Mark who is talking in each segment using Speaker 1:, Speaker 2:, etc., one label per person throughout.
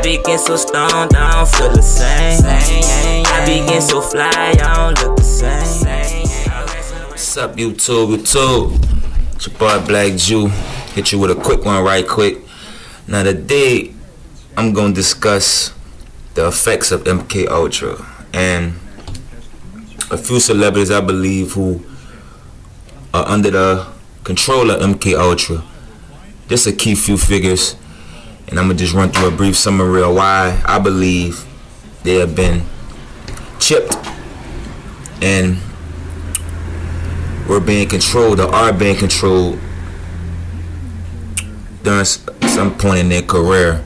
Speaker 1: be getting so stoned, I don't feel the same. I be getting so fly, I don't look the same.
Speaker 2: What's up, YouTube? It's your boy Black Jew. Hit you with a quick one right quick. Now today, I'm going to discuss the effects of MK Ultra and a few celebrities I believe who are under the control of MK Ultra. Just a key few figures, and I'm gonna just run through a brief summary of why I believe they have been chipped and were being controlled or are being controlled during some point in their career.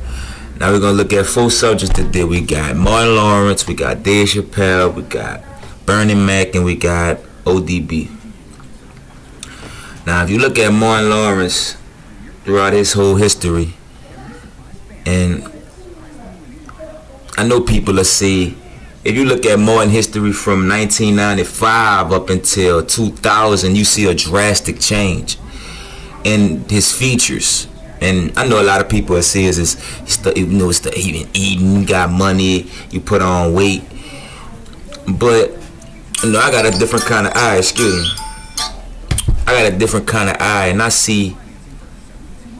Speaker 2: Now we're gonna look at 4 subjects today. We got Martin Lawrence, we got Dave Chappelle, we got Bernie Mac, and we got ODB. Now if you look at Martin Lawrence throughout his whole history, and I know people will say, if you look at Martin history from 1995 up until 2000, you see a drastic change in his features. And I know a lot of people will say it's the even eating, you got money, you put on weight. But you know, I got a different kind of eye, I got a different kind of eye, and I see,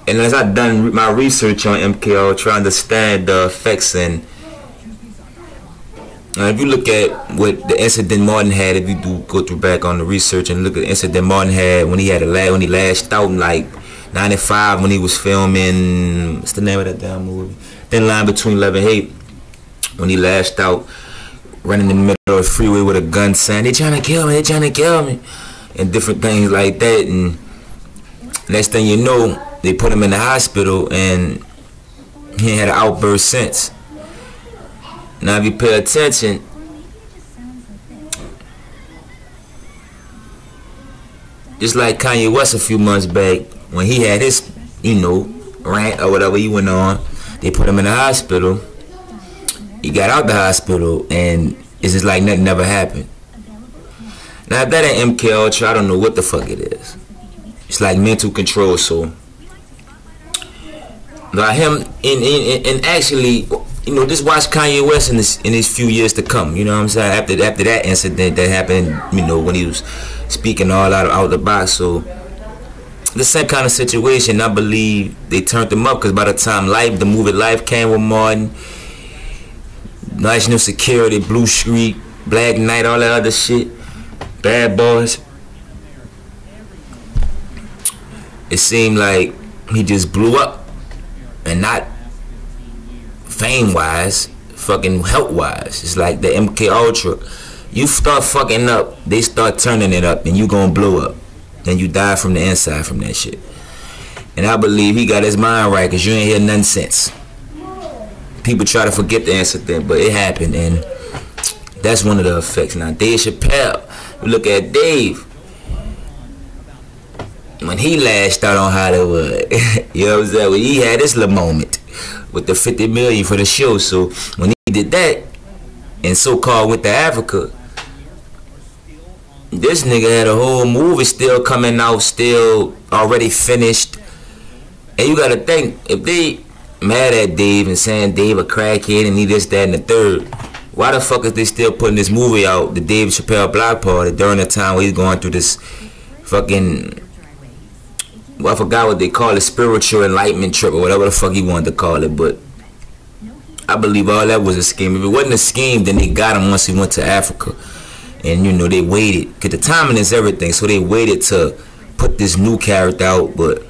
Speaker 2: and as I've done my research on MK Ultra, trying to understand the effects, and if you look at what the incident Martin had, if you do go through back on the research and look at the incident Martin had when he lashed out in like 95 when he was filming, what's the name of that damn movie? Thin Line Between Love and Hate, when he lashed out, running in the middle of the freeway with a gun saying, "They trying to kill me, they trying to kill me," and different things like that. And next thing you know, they put him in the hospital and he ain't had an outburst since. Now if you pay attention, just like Kanye West a few months back, when he had his, rant or whatever he went on, they put him in the hospital. He got out the hospital and it's just like nothing never happened. Now if that ain't MK Ultra, I don't know what the fuck it is. It's like mental control. So now him and actually, just watch Kanye West in his few years to come. You know what I'm saying? After that incident that happened, when he was speaking all out the box. So the same kind of situation. I believe they turned him up because by the time the movie Life came with Martin, National Security, Blue Street, Black Knight, all that other shit, Bad Boys, it seemed like he just blew up, and not fame-wise, fucking health-wise. It's like the MK Ultra. You start fucking up, they start turning it up, and you gonna blow up. And you die from the inside from that shit. And I believe he got his mind right, because you ain't hear nothing since. People try to forget the incident, but it happened, and that's one of the effects. Now, Dave Chappelle, you look at Dave, when he lashed out on Hollywood, you know what I'm saying? When he had this little moment with the 50 million for the show. So when he did that, and so-called went to Africa, this nigga had a whole movie still coming out, still already finished. And you gotta think, if they mad at Dave and saying Dave a crackhead and he this, that, and the third, why the fuck is they still putting this movie out, the Dave Chappelle Block Party, during the time where he's going through this fucking, well, I forgot what they call it, spiritual enlightenment trip or whatever the fuck he wanted to call it. But I believe all that was a scheme. If it wasn't a scheme, then they got him once he went to Africa. And they waited, because the timing is everything, so they waited to put this new character out, but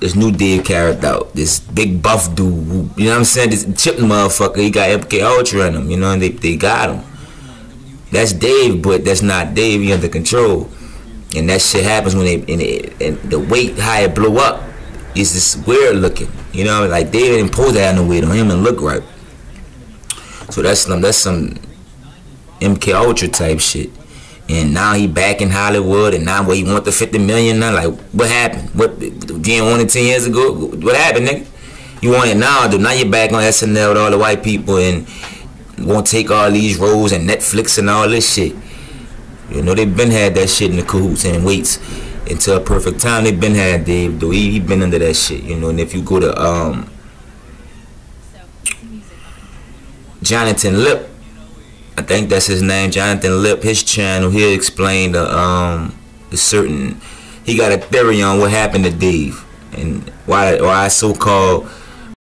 Speaker 2: this new Dave character out, this big buff dude who, you know what I'm saying, this chip motherfucker, he got MK Ultra in him, and they got him. That's Dave, but that's not Dave. He under control. And that shit happens when and the weight, how it blew up, is just weird looking. Like Dave didn't pose that no weight on him and look right. So that's some MK Ultra type shit. And now he back in Hollywood, and now he want the 50 million now. Like, what happened? What, you didn't want it 10 years ago? What happened, nigga? You want it now, dude. Now you're back on SNL with all the white people and want to take all these roles and Netflix and all this shit. They been had that shit in the cahoots and waits until a perfect time. They been had Dave, though. He been under that shit, And if you go to Jonathan Lip, I think that's his name, Jonathan Lip, his channel, he explained the certain, he got a theory on what happened to Dave and why so-called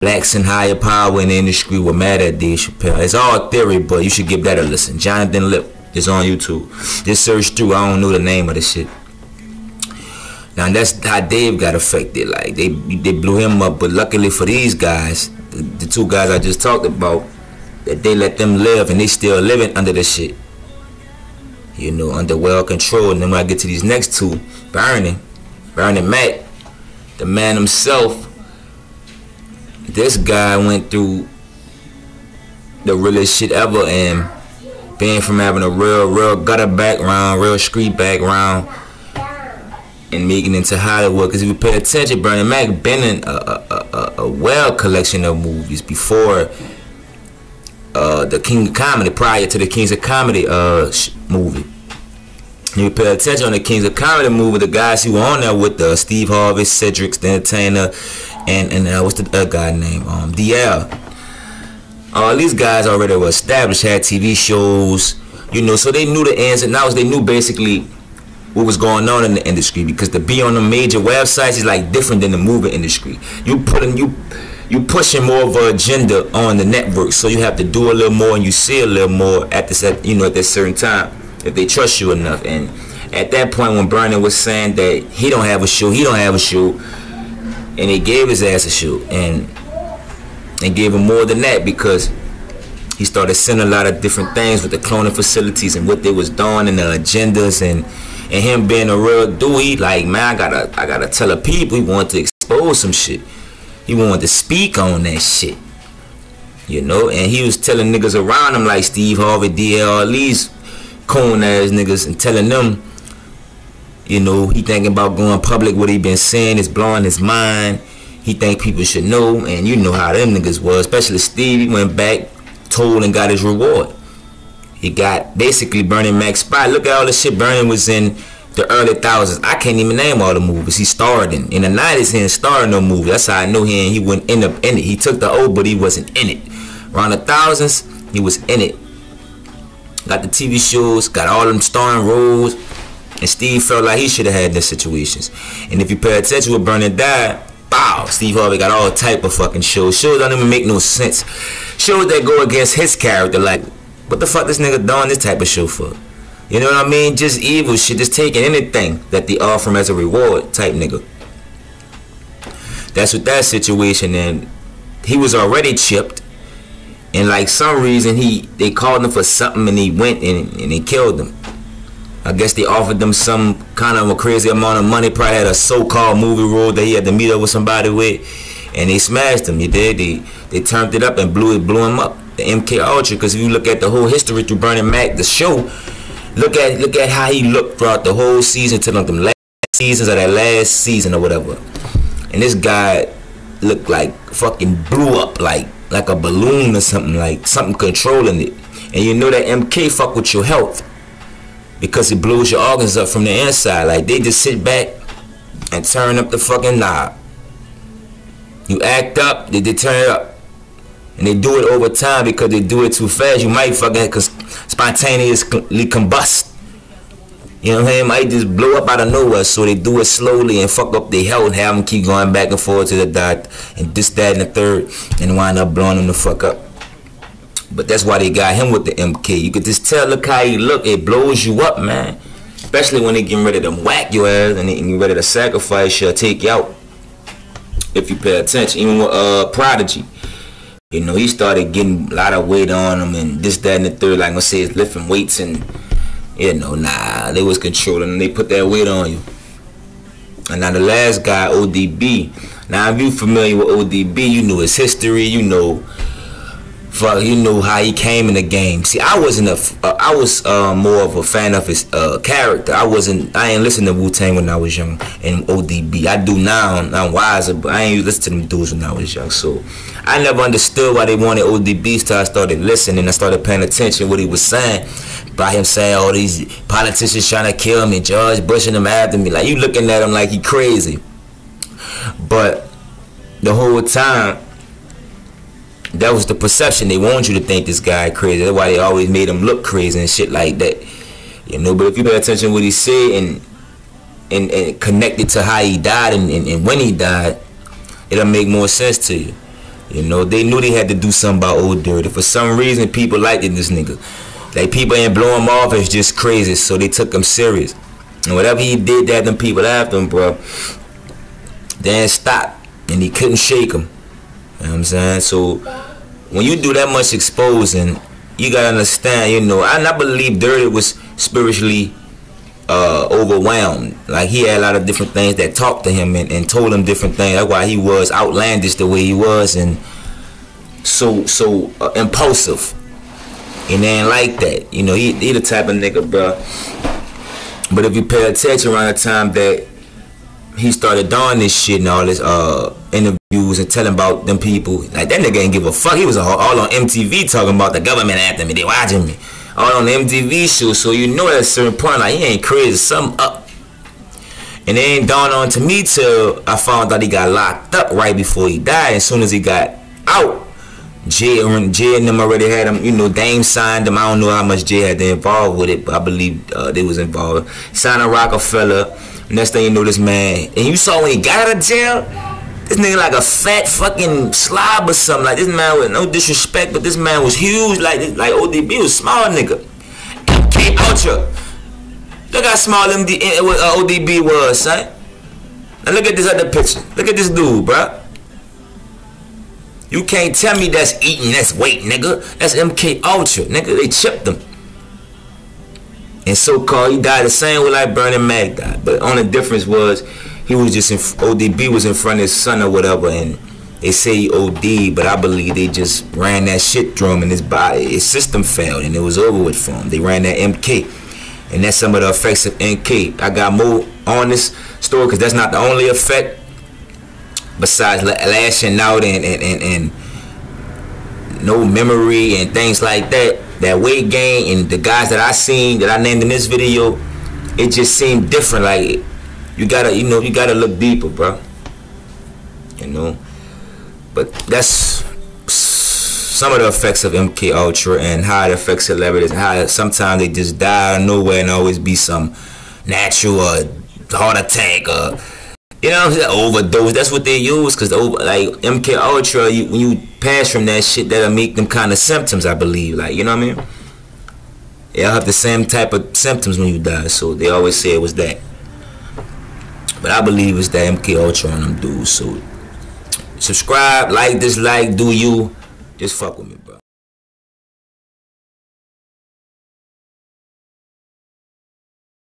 Speaker 2: blacks in higher power in the industry were mad at Dave Chappelle. It's all theory, but you should give that a listen. Jonathan Lip is on YouTube. Just search through. I don't know the name of the shit. Now that's how Dave got affected. Like they blew him up, but luckily for these guys, the two guys I just talked about, that they let them live and they still living under the shit. You know, under well control. And then when I get to these next two, Bernie Mac, the man himself, this guy went through the realest shit ever, and being from having a real gutter background, real street background, and making it into Hollywood. Because if you pay attention, Bernie Mac been in a well collection of movies before the King of Comedy, prior to the Kings of Comedy movie. You pay attention on the Kings of Comedy movie, the guys who were on there with Steve Harvey, Cedric the Entertainer, and what's the other guy name? DL. All these guys already were established, had TV shows, you know, so they knew the ins and outs. They knew basically what was going on in the industry, because to be on the major websites is like different than the movie industry. You pushing more of an agenda on the network, so you have to do a little more and you see a little more at this, you know, at this certain time if they trust you enough. And at that point, when Bernie was saying that he don't have a show, and he gave his ass a show, and gave him more than that, because he started sending a lot of different things with the cloning facilities and what they was doing and the agendas, and him being a real dude. He like, man, I gotta tell the people. He wanted to expose some shit. He wanted to speak on that shit, you know. And he was telling niggas around him like Steve Harvey, DL, all these coon ass niggas, and telling them, you know, he thinking about going public. What he been saying is blowing his mind. He think people should know, and you know how them niggas was, especially Steve. He went back, told, and got his reward. He got basically Bernie Mac's spot. Look at all the shit Bernie was in the early thousands. I can't even name all the movies he starred in. In the 90s, he didn't star in no movie. That's how I know he wouldn't end up in it. He took the O, but he wasn't in it. Around the thousands, he was in it. Got the TV shows, got all them starring roles, and Steve felt like he should have had their situations. And if you pay attention when Bernie died, bow, Steve Harvey got all type of fucking shows. Shows don't even make no sense. Shows that go against his character, like, what the fuck this nigga doing this type of show for? You know what I mean? Just evil shit, just taking anything that they offer him as a reward type nigga. That's what that situation, and he was already chipped, and like some reason they called him for something, and he went and they killed him. I guess they offered them some kind of a crazy amount of money, probably had a so-called movie role that he had to meet up with somebody with, and they smashed him. You did? They turned it up and blew him up. The MK Ultra, because if you look at the whole history through Bernie Mac, the show, look at how he looked throughout the whole season to them last seasons or that last season or whatever. And this guy looked like fucking blew up like a balloon or something, like something controlling it. And you know that MK fuck with your health, because it blows your organs up from the inside. Like they just sit back and turn up the fucking knob. You act up, they turn it up. And they do it over time, because they do it too fast. You might fucking spontaneously combust. You know what I mean? Might just blow up out of nowhere. So they do it slowly and fuck up their health and have them keep going back and forth to the doctor and this, that, and the third, and wind up blowing them the fuck up. But that's why they got him with the MK. You could just tell, look how he look. It blows you up, man. Especially when they getting ready to whack your ass and they getting ready to sacrifice you or take you out. If you pay attention. Even with Prodigy. You know, he started getting a lot of weight on him and this, that, and the third. Like I say, it's lifting weights and, you know, nah, they was controlling and they put that weight on you. And now the last guy, ODB. Now, if you familiar with ODB, you know his history, you know how he came in the game. See, I was more of a fan of his character. I ain't listen to Wu-Tang when I was young, and ODB. I do now. I'm wiser, but I ain't listen to them dudes when I was young. So I never understood why they wanted ODB. So I started listening. I started paying attention to what he was saying. By him saying all these politicians trying to kill me, George Bush and them after me. Like, you looking at him like he crazy. But the whole time, that was the perception. They want you to think this guy crazy. That's why they always made him look crazy and shit like that. You know, but if you pay attention to what he said and connect it to how he died and when he died, it'll make more sense to you. You know, they knew they had to do something about Old Dirty. For some reason, people liked this nigga. Like, people ain't blow him off as just crazy, so they took him serious. And whatever he did, that them people after him, bro, they ain't stopped. And he couldn't shake him. You know what I'm saying? So, when you do that much exposing, you gotta understand, you know, I believe Dirty was spiritually overwhelmed. Like, he had a lot of different things that talked to him and told him different things. That's why he was outlandish the way he was and so impulsive. And they ain't like that. You know, he the type of nigga, bro. But if you pay attention around the time that he started doing this shit and all this interviews and telling about them people, like, that nigga ain't give a fuck. He was all on MTV talking about the government after me. They watching me. All on the MTV show. So you know at a certain point, like, he ain't crazy. Something up. And it ain't dawned on to me till I found out he got locked up right before he died. As soon as he got out, Jay and them already had him, you know, Dame signed him. I don't know how much Jay had to involved with it, but I believe they was involved. Signed a Rockefeller. Next thing you know, this man, and you saw when he got out of jail, this nigga like a fat fucking slob or something. Like, this man was, no disrespect, but this man was huge. Like ODB was small nigga. MK Ultra. Look how small ODB was, son. Now look at this other picture. Look at this dude, bruh. You can't tell me that's eating, that's weight, nigga. That's MK Ultra, nigga. They chipped him. And so-called, he died the same way like Bernie Mac died. But only difference was, he was just ODB was in front of his son or whatever, and they say he OD'd, but I believe they just ran that shit through him in his body. His system failed, and it was over with for him. They ran that MK. And that's some of the effects of MK. I got more on this story, because that's not the only effect. Besides lashing out and no memory and things like that, that weight gain and the guys that I seen that I named in this video, it just seemed different. Like, you gotta look deeper, bro. You know, but that's some of the effects of MK Ultra and how it affects celebrities and how sometimes they just die out of nowhere and always be some natural heart attack or, you know what I'm saying, overdose. That's what they use, because like MK Ultra, when you pass from that shit, that'll make them kind of symptoms, I believe. Like, you know what I mean? They'll have the same type of symptoms when you die, so they always say it was that. But I believe it's that MK Ultra on them dudes. So subscribe, like, dislike, do you. Just fuck with me, bro.